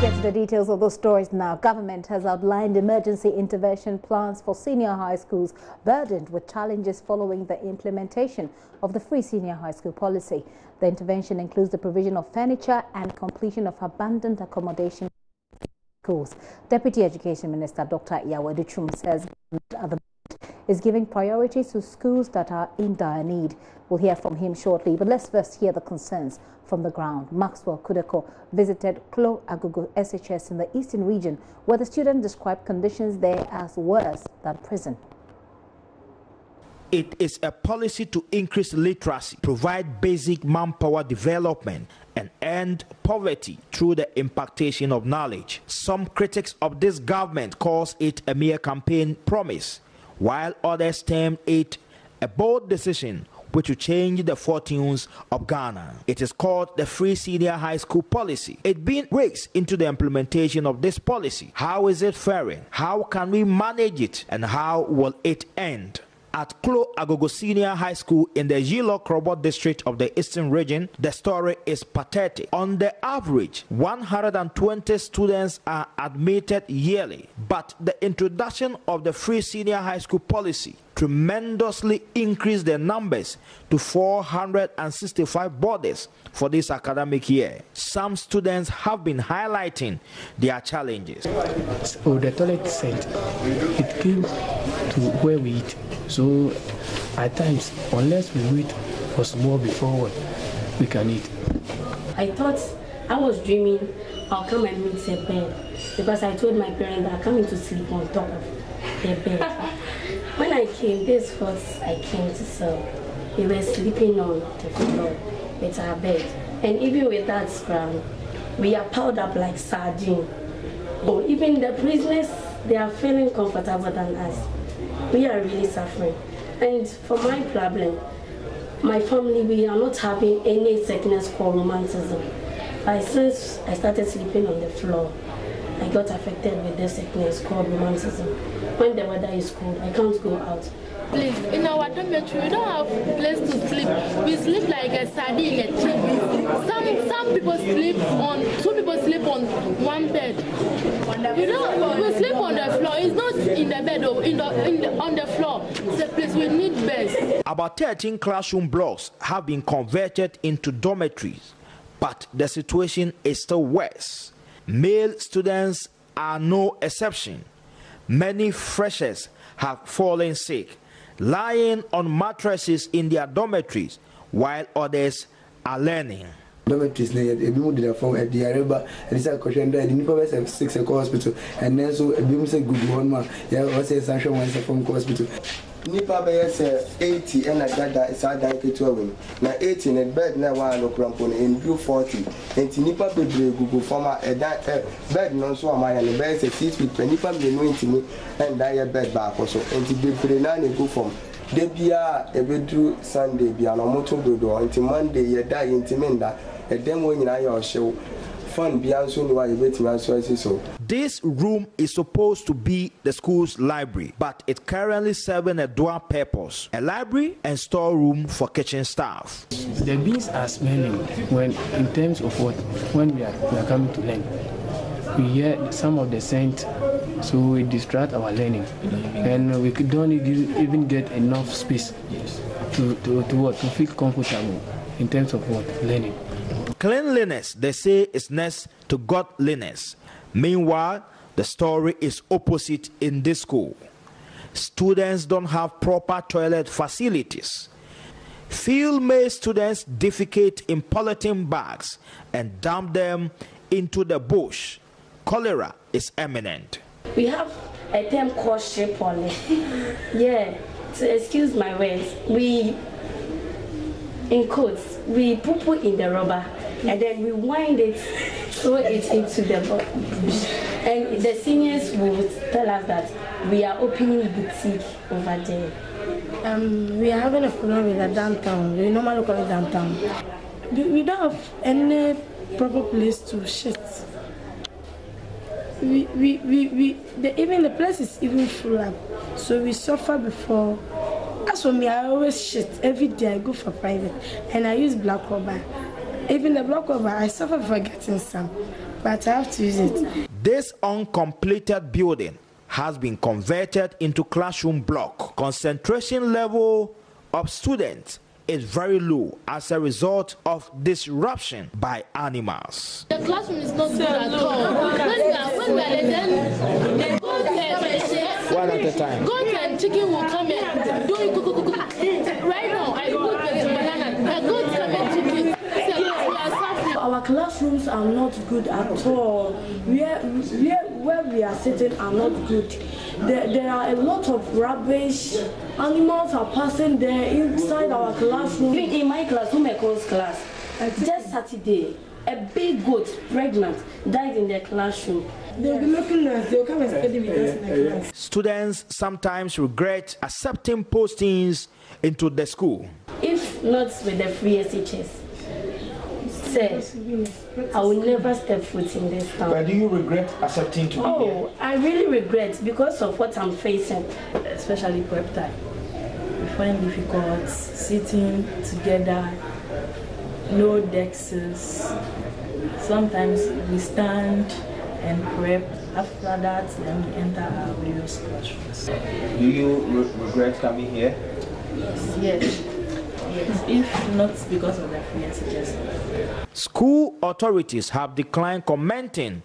Get to the details of those stories now. Government has outlined emergency intervention plans for senior high schools burdened with challenges following the implementation of the free senior high school policy. The intervention includes the provision of furniture and completion of abandoned accommodation schools. Deputy Education Minister Dr. Yaweduchum says the is giving priority to schools that are in dire need. We'll hear from him shortly, but let's first hear the concerns from the ground. Maxwell Kudeko visited Klo-Agogo SHS in the eastern region, where the students described conditions there as worse than prison. It is a policy to increase literacy, provide basic manpower development, and end poverty through the impartation of knowledge. Some critics of this government calls it a mere campaign promise, while others term it a bold decision which will change the fortunes of Ghana. It is called the Free Senior High School Policy. It's been weeks into the implementation of this policy. How is it faring? How can we manage it? And how will it end? At Klo-Agogo Senior High School in the Yilo-Krobot district of the Eastern region, the story is pathetic. On the average, 120 students are admitted yearly, but the introduction of the Free Senior High School Policy tremendously increased the numbers to 465 boarders for this academic year. Some students have been highlighting their challenges. So the toilet set, it came to where we eat. So at times, unless we wait for some more before we can eat. I thought I was dreaming I'll come and meet a bed, because I told my parents that I'm coming to sleep on top of their bed. When I came, this was I came to sell. We were sleeping on the floor with our bed. And even with that ground, we are piled up like sardines. Oh, even the prisoners, they are feeling comfortable than us. We are really suffering. And for my problem, my family, we are not having any sickness called romanticism. But since I started sleeping on the floor, I got affected with this sickness called romanticism. When the weather is cold, I can't go out. Please, in our dormitory, we don't have a place to sleep. We sleep like a sardine in a tin. Some people sleep on, two people sleep on one bed. You know, we sleep on the floor. It's not in the bed, on the floor. It's a place we need beds. About 13 classroom blocks have been converted into dormitories, but the situation is still worse. Male students are no exception. Many freshers have fallen sick, lying on mattresses in their dormitories, while others are learning. Dormitories, they did from at the Araba, and it's a question that in the 6 hospital, and then so a beam said good one man, yeah, was a sanction once from hospital. Nipa say 80 and I got that side to 12. Now 18 and bed now one look rampon in blue 40. And Nipa be Google former a bed non so am I and the bed says 6 with Nipa be no me and die a bed back also. And to be prenani go from Debia a bedroom Sunday be an motor do until Monday you die in Timenda a demo in our show. This room is supposed to be the school's library, but it's currently serving a dual purpose: a library and storeroom for kitchen staff. The beans are smelling when, in terms of what, when we are coming to learn. We hear some of the scent, so we distract our learning, and we don't even get enough space to feel comfortable in terms of what, learning. Cleanliness, they say, is next to godliness. Meanwhile, the story is opposite in this school. Students don't have proper toilet facilities. Field-made students defecate in polythene bags and dump them into the bush. Cholera is imminent. We have a term called shape on it. Yeah, so excuse my words. We, in quotes, we poo-poo in the rubber and then we wind it, throw it into the bush. And the seniors will tell us that we are opening boutique over there. We are having a problem with the downtown. We normally call it downtown. We don't have any proper place to shit. Even the place is even full up. So we suffer before. As for me, I always shit. Every day I go for private and I use black rubber. Even the block cover, I suffer for getting some, but I have to use it. This uncompleted building has been converted into classroom block. Concentration level of students is very low as a result of disruption by animals. The classroom is not good at all. When we are then One at a time. goats and chicken will come and do it. Right now, I put the banana. The goats come and chicken. So we are suffering. Our classrooms are not good at all. Where we are sitting are not good. There are a lot of rubbish. Animals are passing there inside our classroom. In my class, Umeko's class, just Saturday, a big goat, pregnant, died in their classroom. They'll be looking at us. They'll come and study with us in the class. Students sometimes regret accepting postings into the school. If not with the free SHS, sir, I will never step foot in this town. But do you regret accepting to be here? Oh, I really regret because of what I'm facing. Especially prep time. We find difficult sitting together, no desks. Sometimes we stand and prep. After that, then we enter our various classrooms. Do you regret coming here? Yes. If not because of the free SHS. School authorities have declined commenting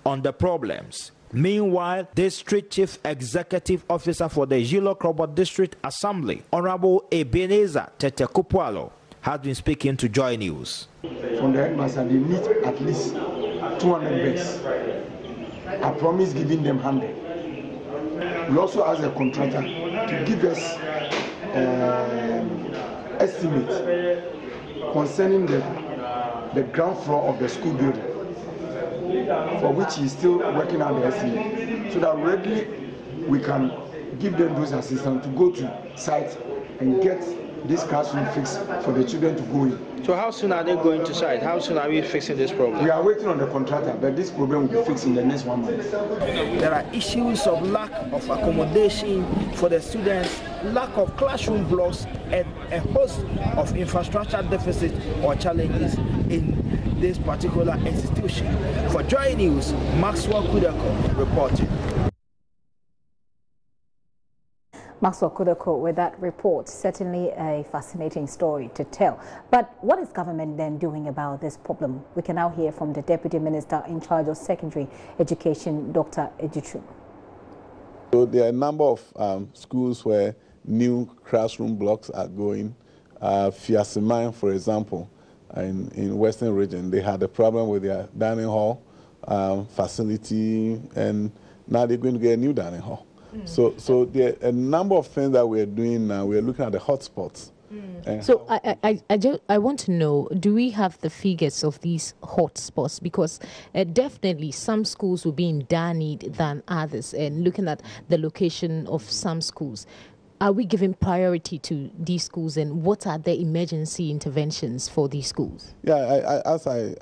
on the problems. Meanwhile, District Chief Executive Officer for the Yilo-Krobot District Assembly, Honorable Ebenezer Tete-Kupualo, has been speaking to JoyNews. From the headmaster, they need at least 200 beds. I promise giving them 100. We also ask the contractor to give us estimate concerning the ground floor of the school building, for which he is still working out the estimate, so that readily we can give them those assistants to go to site and get this classroom fixed for the children to go in. So how soon are they going to site? How soon are we fixing this problem? We are waiting on the contractor, but this problem will be fixed in the next 1 month. There are issues of lack of accommodation for the students, lack of classroom blocks, and a host of infrastructure deficits or challenges in this particular institution. For JoyNews, Maxwell Kudako reporting. Maxwell Kudoko with that report. Certainly a fascinating story to tell. But what is government then doing about this problem? We can now hear from the Deputy Minister in charge of Secondary Education, Dr. Ejichu. So there are a number of schools where new classroom blocks are going. Fiasimai, for example, in Western region, they had a problem with their dining hall facility, and now they're going to get a new dining hall. So there are a number of things that we're doing now. We're looking at the hotspots. So I want to know, do we have the figures of these hotspots? Because definitely some schools will be in dire need than others. And looking at the location of some schools, are we giving priority to these schools, and what are the emergency interventions for these schools? Yeah, as I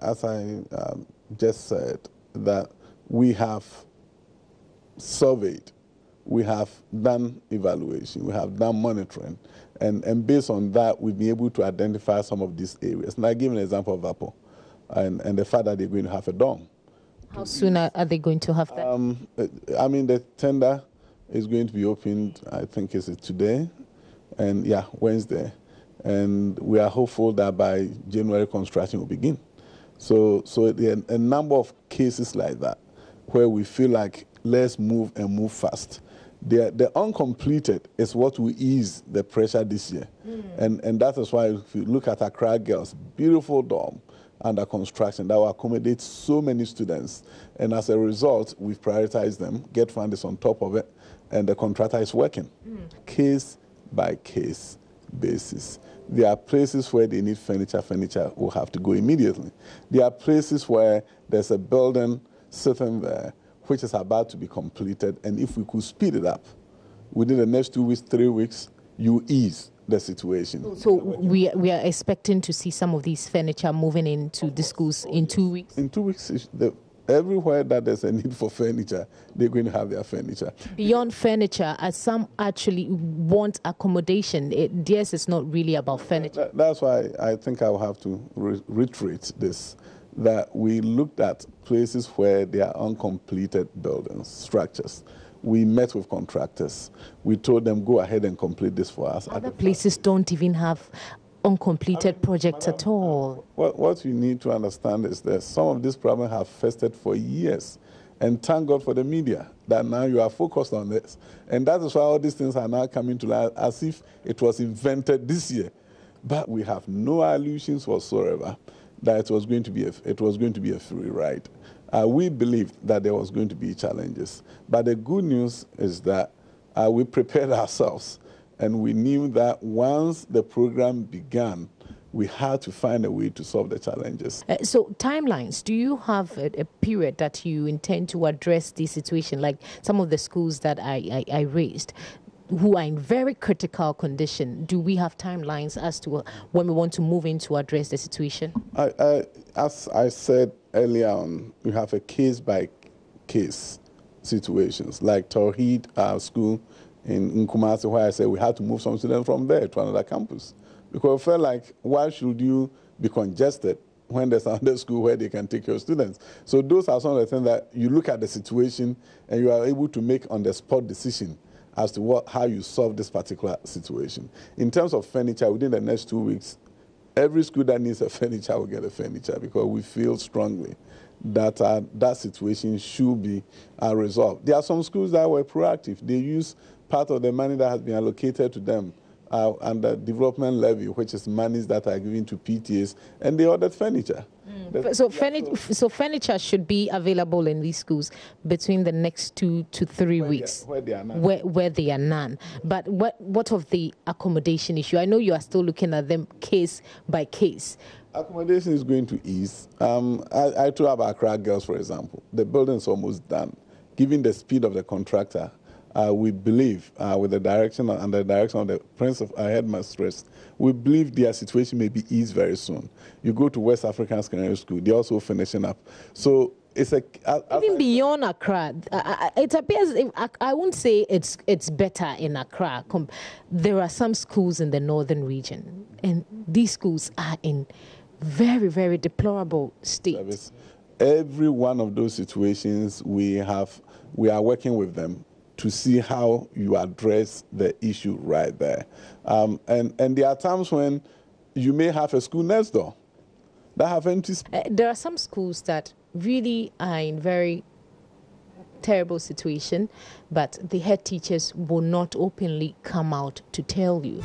just said, that we have surveyed. We have done evaluation, we have done monitoring, and based on that, we've been able to identify some of these areas. And I give an example of Apple, and the fact that they're going to have a dorm. How soon are they going to have that? I mean, the tender is going to be opened, I think it's today, and yeah, Wednesday. And we are hopeful that by January, construction will begin. So there are a number of cases like that, where we feel like, let's move and move fast. The uncompleted is what will ease the pressure this year. And that is why if you look at Accra Girls, beautiful dorm under construction that will accommodate so many students. And as a result, we've prioritized them, get funders on top of it, and the contractor is working. Case by case basis. There are places where they need furniture will have to go immediately. There are places where there's a building sitting there which is about to be completed, and if we could speed it up within the next 2 weeks, 3 weeks, you ease the situation. So we are expecting to see some of these furniture moving into the schools in 2 weeks? In 2 weeks, Everywhere that there's a need for furniture, they're going to have their furniture. Beyond furniture, as some actually want accommodation, theirs is not really about furniture. That's why I think I will have to reiterate this, that we looked at places where there are uncompleted buildings, structures. We met with contractors. We told them, go ahead and complete this for us. Other places don't even have uncompleted projects at all. What you need to understand is that some of these problems have festered for years. And thank God for the media that now you are focused on this. And that is why all these things are now coming to light as if it was invented this year. But we have no illusions whatsoever that it was going to be a free ride. We believed that there was going to be challenges. But the good news is that we prepared ourselves. And we knew that once the program began, we had to find a way to solve the challenges. So timelines, do you have a period that you intend to address this situation? Like some of the schools that I raised, who are in very critical condition, do we have timelines as to when we want to move in to address the situation? As I said earlier on, we have a case-by-case situations, like Tawhid School in Kumasi, where I said we had to move some students from there to another campus. Because I felt like, why should you be congested when there's another school where they can take your students? So those are some of the things that you look at the situation and you are able to make on-the-spot decision as to how you solve this particular situation. In terms of furniture, within the next 2 weeks, every school that needs a furniture will get a furniture, because we feel strongly that that situation should be resolved. There are some schools that were proactive. They use part of the money that has been allocated to them under development levy, which is monies that are given to PTAs, and they ordered furniture. So furniture should be available in these schools between the next 2 to 3 weeks. Where there are none. Where there are none. But what of the accommodation issue? I know you are still looking at them case by case. Accommodation is going to ease. I told about Accra Girls, for example. The building is almost done. Given the speed of the contractor, we believe, with the direction of the headmistress, we believe their situation may be eased very soon. You go to West African Secondary School, they're also finishing up. So it's even beyond Accra, it appears, I won't say it's better in Accra. There are some schools in the northern region, and these schools are in very, very deplorable states. Every one of those situations, we are working with them to see how you address the issue right there. And there are times when you may have a school next door that have empty space. There are some schools that really are in very terrible situation, but the head teachers will not openly come out to tell you.